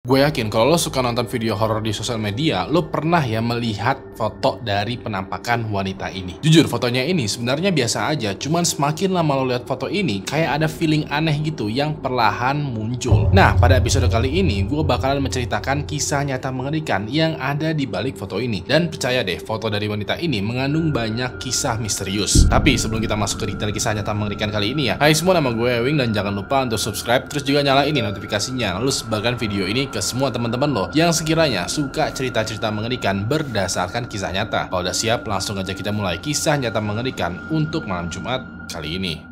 Gue yakin kalau lo suka nonton video horor di sosial media, lo pernah ya melihat foto dari penampakan wanita ini. Jujur, fotonya ini sebenarnya biasa aja, cuman semakin lama lo lihat foto ini, kayak ada feeling aneh gitu yang perlahan muncul. Nah, pada episode kali ini, gue bakalan menceritakan kisah nyata mengerikan yang ada di balik foto ini. Dan percaya deh, foto dari wanita ini mengandung banyak kisah misterius. Tapi sebelum kita masuk ke detail kisah nyata mengerikan kali ini ya, hai semua, nama gue Ewing, dan jangan lupa untuk subscribe, terus juga nyalain notifikasinya, lalu sebarkan video ini ke semua teman-teman lo yang sekiranya suka cerita-cerita mengerikan berdasarkan kisah nyata. Kalau udah siap, langsung aja kita mulai kisah nyata mengerikan untuk malam Jumat kali ini.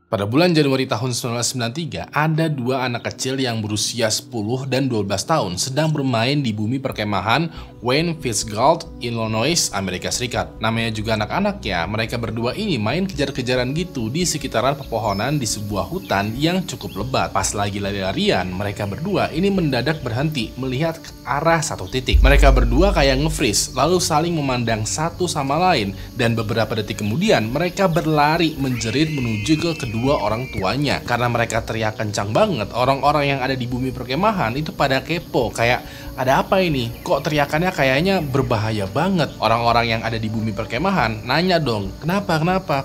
Pada bulan Januari tahun 1993, ada dua anak kecil yang berusia 10 dan 12 tahun sedang bermain di bumi perkemahan Wayne Fitzgerald, Illinois, Amerika Serikat. Namanya juga anak-anak ya, mereka berdua ini main kejar-kejaran gitu di sekitaran pepohonan di sebuah hutan yang cukup lebat. Pas lagi lari-larian, mereka berdua ini mendadak berhenti melihat ke arah satu titik. Mereka berdua kayak nge-freeze, lalu saling memandang satu sama lain, dan beberapa detik kemudian mereka berlari menjerit menuju ke kedua orang tuanya. Karena mereka teriak kencang banget, orang-orang yang ada di bumi perkemahan itu pada kepo, kayak ada apa ini? Kok teriakannya kayaknya berbahaya banget? Orang-orang yang ada di bumi perkemahan nanya dong, kenapa?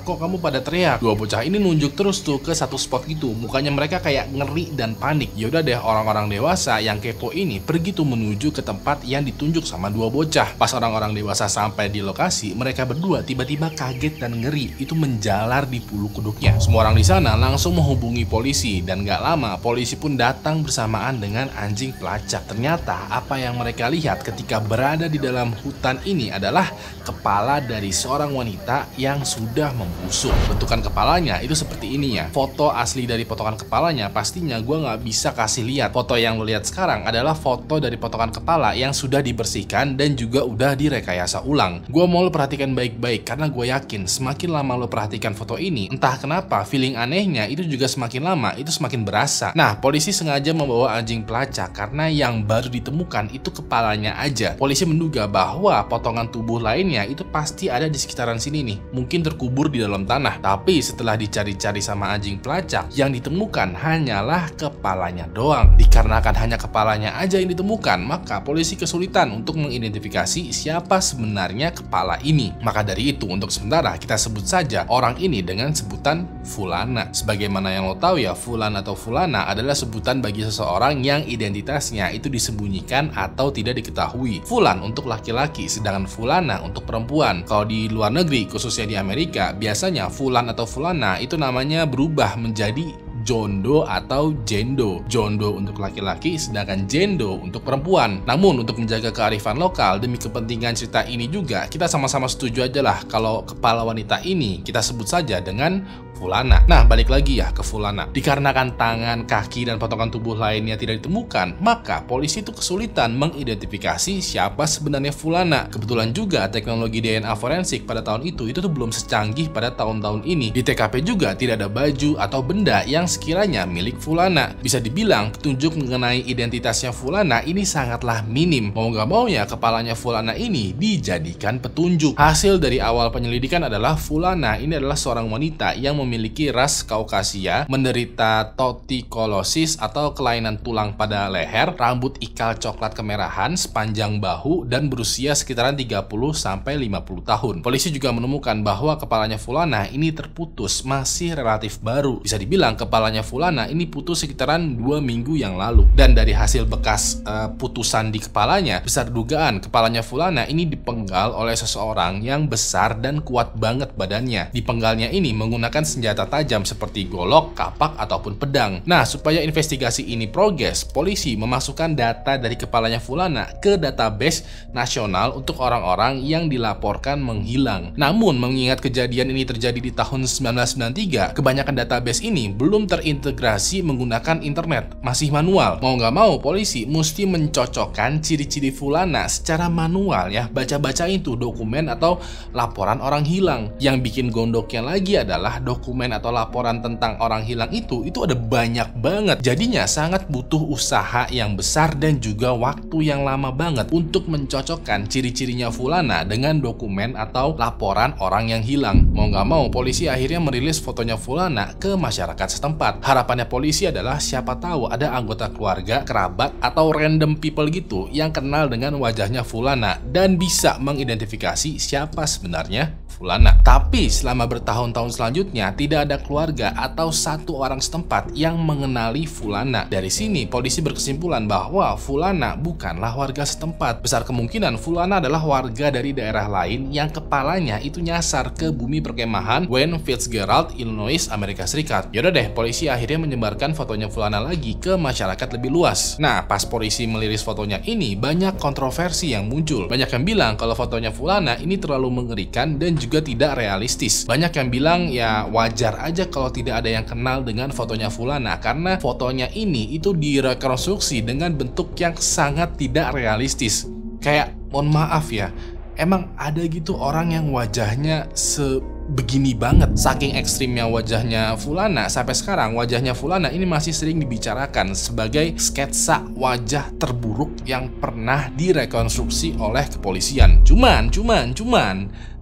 Kok kamu pada teriak? Dua bocah ini nunjuk terus tuh ke satu spot gitu, mukanya mereka kayak ngeri dan panik. Yaudah deh, orang-orang dewasa yang kepo ini pergi tuh menuju ke tempat yang ditunjuk sama dua bocah. Pas orang-orang dewasa sampai di lokasi, mereka berdua tiba-tiba kaget dan ngeri, itu menjalar di bulu kuduknya. Semua orang di sana langsung menghubungi polisi, dan gak lama polisi pun datang bersamaan dengan anjing pelacak. Ternyata apa yang mereka lihat ketika berada di dalam hutan ini adalah kepala dari seorang wanita yang sudah membusuk. Bentukan kepalanya itu seperti ini ya. Foto asli dari potongan kepalanya pastinya gue gak bisa kasih lihat. Foto yang lo lihat sekarang adalah foto dari potongan kepala yang sudah dibersihkan dan juga udah direkayasa ulang. Gue mau lo perhatikan baik-baik karena gue yakin semakin lama lo perhatikan foto ini, entah kenapa feeling anehnya itu juga semakin lama itu semakin berasa. Nah, polisi sengaja membawa anjing pelacak karena yang baru ditemukan itu kepalanya aja. Polisi menduga bahwa potongan tubuh lainnya itu pasti ada di sekitaran sini nih, mungkin terkubur di dalam tanah. Tapi setelah dicari-cari sama anjing pelacak, yang ditemukan hanyalah kepalanya doang. Dikarenakan hanya kepalanya aja yang ditemukan, maka polisi kesulitan untuk mengidentifikasi siapa sebenarnya kepala ini. Maka dari itu, untuk sementara kita sebut saja orang ini dengan sebutan Fulana. Sebagaimana yang lo tahu ya, Fulan atau Fulana adalah sebutan bagi seseorang yang identitasnya itu disembunyikan atau tidak diketahui. Fulan untuk laki-laki, sedangkan Fulana untuk perempuan. Kalau di luar negeri, khususnya di Amerika, biasanya Fulan atau Fulana itu namanya berubah menjadi Jondo atau Jendo. Jondo untuk laki-laki, sedangkan Jendo untuk perempuan. Namun untuk menjaga kearifan lokal demi kepentingan cerita ini juga, kita sama-sama setuju aja lah kalau kepala wanita ini kita sebut saja dengan Fulana. Nah, balik lagi ya ke Fulana. Dikarenakan tangan, kaki, dan potongan tubuh lainnya tidak ditemukan, maka polisi itu kesulitan mengidentifikasi siapa sebenarnya Fulana. Kebetulan juga teknologi DNA forensik pada tahun itu tuh belum secanggih pada tahun-tahun ini. Di TKP juga tidak ada baju atau benda yang sekiranya milik Fulana. Bisa dibilang petunjuk mengenai identitasnya Fulana ini sangatlah minim. Mau gak mau ya, kepalanya Fulana ini dijadikan petunjuk. Hasil dari awal penyelidikan adalah Fulana ini adalah seorang wanita yang memiliki ras Kaukasia, menderita tortikolosis atau kelainan tulang pada leher, rambut ikal coklat kemerahan, sepanjang bahu, dan berusia sekitaran 30-50 tahun. Polisi juga menemukan bahwa kepalanya Fulana ini terputus, masih relatif baru. Bisa dibilang kepalanya Fulana ini putus sekitaran 2 minggu yang lalu. Dan dari hasil bekas putusan di kepalanya, besar dugaan kepalanya Fulana ini dipenggal oleh seseorang yang besar dan kuat banget badannya. Dipenggalnya ini menggunakan senjata tajam seperti golok, kapak, ataupun pedang. Nah, supaya investigasi ini progres, polisi memasukkan data dari kepalanya Fulana ke database nasional untuk orang-orang yang dilaporkan menghilang. Namun, mengingat kejadian ini terjadi di tahun 1993, kebanyakan database ini belum terintegrasi menggunakan internet, masih manual. Mau nggak mau, polisi mesti mencocokkan ciri-ciri Fulana secara manual ya, baca-baca itu dokumen atau laporan orang hilang. Yang bikin gondoknya lagi adalah dokumen dokumen atau laporan tentang orang hilang itu ada banyak banget. Jadinya sangat butuh usaha yang besar dan juga waktu yang lama banget untuk mencocokkan ciri-cirinya fulana dengan dokumen atau laporan orang yang hilang. Mau nggak mau, polisi akhirnya merilis fotonya fulana ke masyarakat setempat. Harapannya polisi adalah siapa tahu ada anggota keluarga, kerabat, atau random people gitu yang kenal dengan wajahnya fulana dan bisa mengidentifikasi siapa sebenarnya fulana. Tapi selama bertahun-tahun selanjutnya tidak ada keluarga atau satu orang setempat yang mengenali fulana. Dari sini polisi berkesimpulan bahwa fulana bukanlah warga setempat. Besar kemungkinan fulana adalah warga dari daerah lain yang kepalanya itu nyasar ke bumi perkemahan Wayne Fitzgerald, Illinois, Amerika Serikat. Yaudah deh, polisi akhirnya menyebarkan fotonya fulana lagi ke masyarakat lebih luas. Nah, pas polisi meliris fotonya ini, banyak kontroversi yang muncul. Banyak yang bilang kalau fotonya fulana ini terlalu mengerikan dan juga tidak realistis. Banyak yang bilang ya wajar aja kalau tidak ada yang kenal dengan fotonya fulana karena fotonya ini itu direkonstruksi dengan bentuk yang sangat tidak realistis. Kayak mohon maaf ya, emang ada gitu orang yang wajahnya begini banget. Saking ekstrimnya wajahnya fulana, sampai sekarang wajahnya fulana ini masih sering dibicarakan sebagai sketsa wajah terburuk yang pernah direkonstruksi oleh kepolisian. Cuman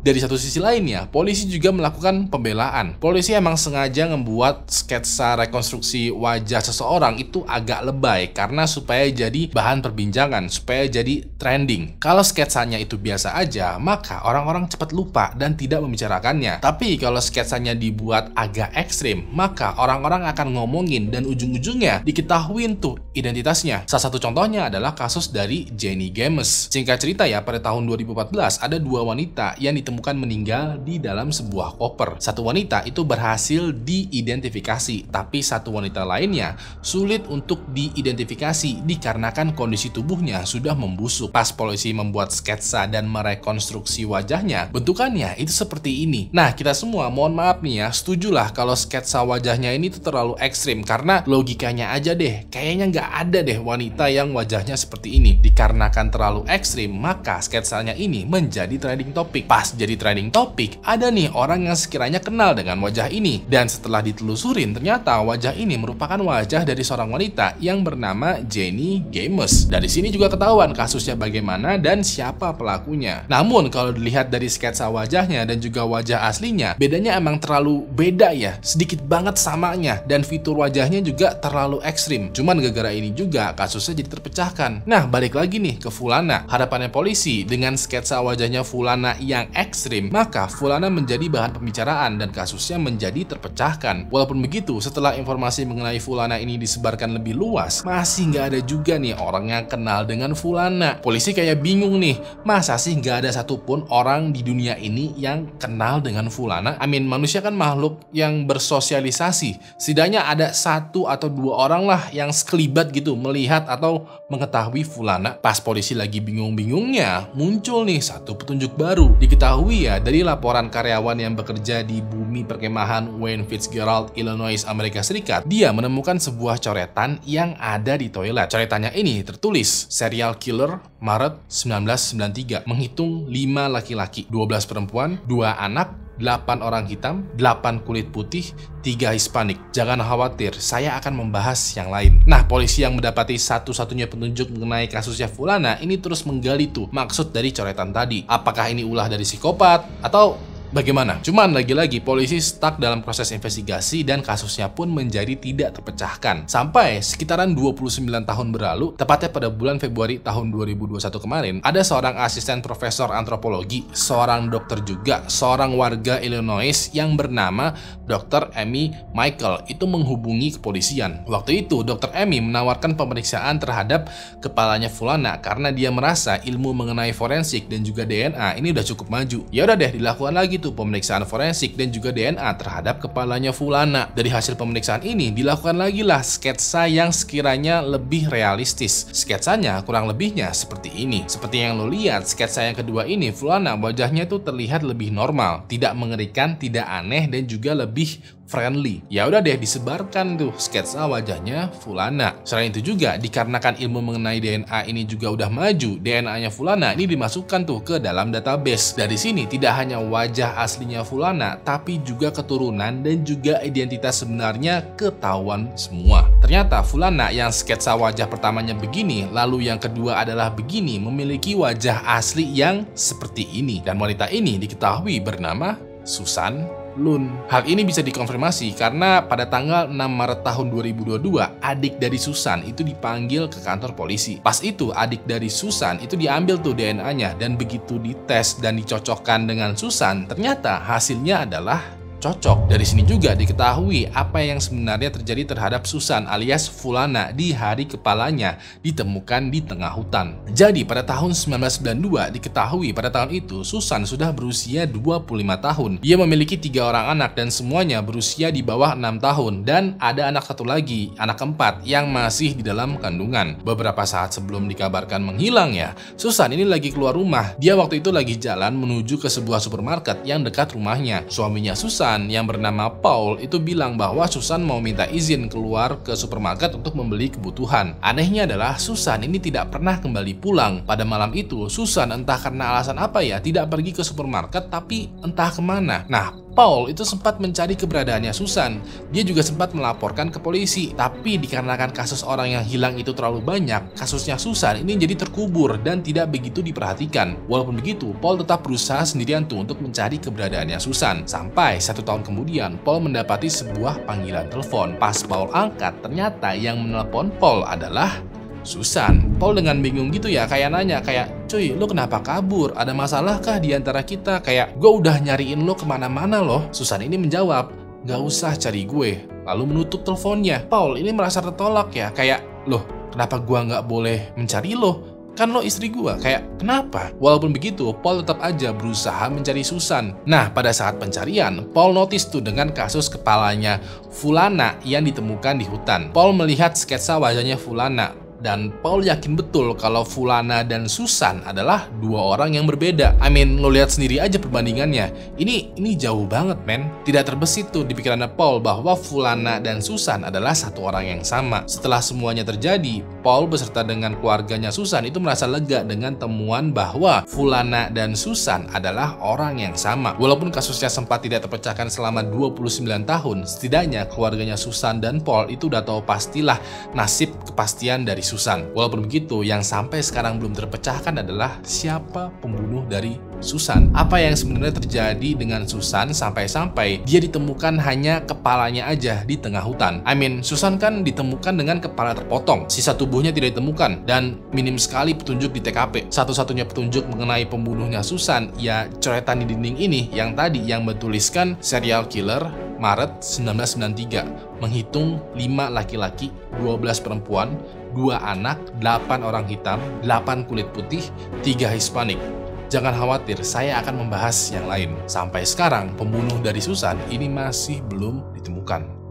dari satu sisi lainnya, polisi juga melakukan pembelaan. Polisi emang sengaja membuat sketsa rekonstruksi wajah seseorang itu agak lebay karena supaya jadi bahan perbincangan, supaya jadi trending. Kalau sketsanya itu biasa aja, maka orang-orang cepat lupa dan tidak membicarakannya. Tapi kalau sketsanya dibuat agak ekstrim, maka orang-orang akan ngomongin dan ujung-ujungnya diketahuin tuh identitasnya. Salah satu contohnya adalah kasus dari Jenny Games. Singkat cerita ya, pada tahun 2014 ada dua wanita yang ditemukan meninggal di dalam sebuah koper. Satu wanita itu berhasil diidentifikasi, tapi satu wanita lainnya sulit untuk diidentifikasi dikarenakan kondisi tubuhnya sudah membusuk. Pas polisi membuat sketsa dan merekonstruksi wajahnya, bentukannya itu seperti ini. Nah, kita semua mohon maaf nih ya, setujulah kalau sketsa wajahnya ini tuh terlalu ekstrim karena logikanya aja deh, kayaknya nggak ada deh wanita yang wajahnya seperti ini. Dikarenakan terlalu ekstrim, maka sketsanya ini menjadi trending topik. Pas jadi trending topik, ada nih orang yang sekiranya kenal dengan wajah ini. Dan setelah ditelusurin, ternyata wajah ini merupakan wajah dari seorang wanita yang bernama Jenny Games. Dari sini juga ketahuan kasusnya bagaimana dan siapa pelakunya. Namun kalau dilihat dari sketsa wajahnya dan juga wajah aslinya, bedanya emang terlalu beda ya, sedikit banget samanya, dan fitur wajahnya juga terlalu ekstrim. Cuman gara-gara ini juga kasusnya jadi terpecahkan. Nah, balik lagi nih ke fulana. Harapannya polisi dengan sketsa wajahnya fulana yang ekstrim, maka fulana menjadi bahan pembicaraan dan kasusnya menjadi terpecahkan. Walaupun begitu, setelah informasi mengenai fulana ini disebarkan lebih luas, masih nggak ada juga nih orang yang kenal dengan fulana. Polisi kayak bingung nih, masa sih nggak ada satupun orang di dunia ini yang kenal dengan fulana? Manusia kan makhluk yang bersosialisasi. Setidaknya ada satu atau dua orang lah yang sekelibat gitu melihat atau mengetahui fulana. Pas polisi lagi bingung-bingungnya, muncul nih satu petunjuk baru. Diketahui ya dari laporan karyawan yang bekerja di bumi perkemahan Wayne Fitzgerald, Illinois, Amerika Serikat, dia menemukan sebuah coretan yang ada di toilet. Coretannya ini tertulis serial killer Maret 1993, menghitung 5 laki-laki, 12 perempuan, 2 anak, 8 orang hitam, 8 kulit putih, 3 Hispanik. Jangan khawatir, saya akan membahas yang lain. Nah, polisi yang mendapati satu-satunya petunjuk mengenai kasusnya fulana ini terus menggali tuh maksud dari coretan tadi. Apakah ini ulah dari psikopat atau bagaimana? Cuman lagi-lagi polisi stuck dalam proses investigasi dan kasusnya pun menjadi tidak terpecahkan. Sampai sekitaran 29 tahun berlalu, tepatnya pada bulan Februari tahun 2021 kemarin, ada seorang asisten profesor antropologi, seorang dokter juga, seorang warga Illinois yang bernama Dr. Amy Michael itu menghubungi kepolisian. Waktu itu, Dr. Amy menawarkan pemeriksaan terhadap kepalanya fulana karena dia merasa ilmu mengenai forensik dan juga DNA ini udah cukup maju. Ya udah deh, dilakukan lagi tuh pemeriksaan forensik dan juga DNA terhadap kepalanya fulana. Dari hasil pemeriksaan ini dilakukan lagi lah sketsa yang sekiranya lebih realistis. Sketsanya kurang lebihnya seperti ini. Seperti yang lo lihat, sketsa yang kedua ini fulana wajahnya tuh terlihat lebih normal, tidak mengerikan, tidak aneh, dan juga lebih friendly. Ya udah deh, disebarkan tuh sketsa wajahnya Fulana. Selain itu juga dikarenakan ilmu mengenai DNA ini juga udah maju, DNA-nya Fulana ini dimasukkan tuh ke dalam database. Dari sini tidak hanya wajah aslinya Fulana, tapi juga keturunan dan juga identitas sebenarnya ketahuan semua. Ternyata Fulana yang sketsa wajah pertamanya begini, lalu yang kedua adalah begini, memiliki wajah asli yang seperti ini. Dan wanita ini diketahui bernama Susan Lun. Hal ini bisa dikonfirmasi karena pada tanggal 6 Maret tahun 2022, adik dari Susan itu dipanggil ke kantor polisi. Pas itu adik dari Susan itu diambil tuh DNA-nya, dan begitu dites dan dicocokkan dengan Susan, ternyata hasilnya adalah cocok. Dari sini juga diketahui apa yang sebenarnya terjadi terhadap Susan alias Fulana di hari kepalanya ditemukan di tengah hutan. Jadi pada tahun 1992 diketahui pada tahun itu Susan sudah berusia 25 tahun. Dia memiliki 3 orang anak dan semuanya berusia di bawah 6 tahun, dan ada anak satu lagi, anak keempat yang masih di dalam kandungan. Beberapa saat sebelum dikabarkan menghilang ya, Susan ini lagi keluar rumah. Dia waktu itu lagi jalan menuju ke sebuah supermarket yang dekat rumahnya. Suaminya Susan yang bernama Paul itu bilang bahwa Susan mau minta izin keluar ke supermarket untuk membeli kebutuhan. Anehnya adalah Susan ini tidak pernah kembali pulang. Pada malam itu Susan entah karena alasan apa ya tidak pergi ke supermarket, tapi entah kemana. Nah, Paul itu sempat mencari keberadaannya Susan. Dia juga sempat melaporkan ke polisi, tapi dikarenakan kasus orang yang hilang itu terlalu banyak, kasusnya Susan ini jadi terkubur dan tidak begitu diperhatikan. Walaupun begitu, Paul tetap berusaha sendirian tuh untuk mencari keberadaannya Susan. Sampai 1 tahun kemudian, Paul mendapati sebuah panggilan telepon. Pas Paul angkat, ternyata yang menelpon Paul adalah Susan. Paul dengan bingung gitu ya, kayak nanya kayak, "Cuy, lu kenapa kabur? Ada masalah kah di antara kita? Kayak, gue udah nyariin lo kemana-mana loh." Susan ini menjawab, "Gak usah cari gue." Lalu menutup teleponnya. Paul ini merasa tertolak ya, kayak, "Loh, kenapa gua nggak boleh mencari lo? Kan lo istri gua." Kayak, kenapa? Walaupun begitu, Paul tetap aja berusaha mencari Susan. Nah, pada saat pencarian, Paul notice tuh dengan kasus kepalanya Fulana yang ditemukan di hutan. Paul melihat sketsa wajahnya Fulana, dan Paul yakin betul kalau Fulana dan Susan adalah 2 orang yang berbeda. Lo lihat sendiri aja perbandingannya. Ini jauh banget, men. Tidak terbesit tuh di pikiran Paul bahwa Fulana dan Susan adalah satu orang yang sama. Setelah semuanya terjadi, Paul beserta dengan keluarganya Susan itu merasa lega dengan temuan bahwa Fulana dan Susan adalah orang yang sama. Walaupun kasusnya sempat tidak terpecahkan selama 29 tahun, setidaknya keluarganya Susan dan Paul itu udah tahu pastilah nasib kepastian dari Susan. Walaupun begitu, yang sampai sekarang belum terpecahkan adalah siapa pembunuh dari Susan. Apa yang sebenarnya terjadi dengan Susan sampai-sampai dia ditemukan hanya kepalanya aja di tengah hutan. Susan kan ditemukan dengan kepala terpotong. Sisa tubuhnya tidak ditemukan dan minim sekali petunjuk di TKP. Satu-satunya petunjuk mengenai pembunuhnya Susan ya coretan di dinding ini yang tadi yang bertuliskan serial killer Maret 1993, menghitung 5 laki-laki, 12 perempuan, 2 anak, 8 orang hitam, 8 kulit putih, 3 Hispanik. Jangan khawatir, saya akan membahas yang lain. Sampai sekarang, pembunuh dari Susan ini masih belum ditemukan.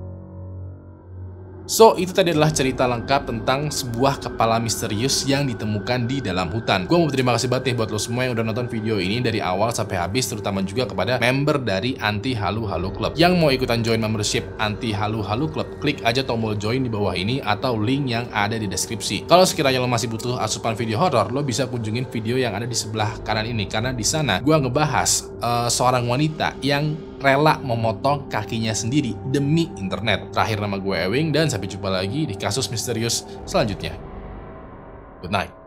So, itu tadi adalah cerita lengkap tentang sebuah kepala misterius yang ditemukan di dalam hutan. Gue mau berterima kasih banget nih buat lo semua yang udah nonton video ini dari awal sampai habis, terutama juga kepada member dari Anti Halu Halu Club. Yang mau ikutan join membership Anti Halu Halu Club, klik aja tombol join di bawah ini atau link yang ada di deskripsi. Kalau sekiranya lo masih butuh asupan video horor, lo bisa kunjungin video yang ada di sebelah kanan ini, karena di sana gue ngebahas seorang wanita yang rela memotong kakinya sendiri demi internet. Terakhir, nama gue Ewing dan sampai jumpa lagi di kasus misterius selanjutnya. Good night.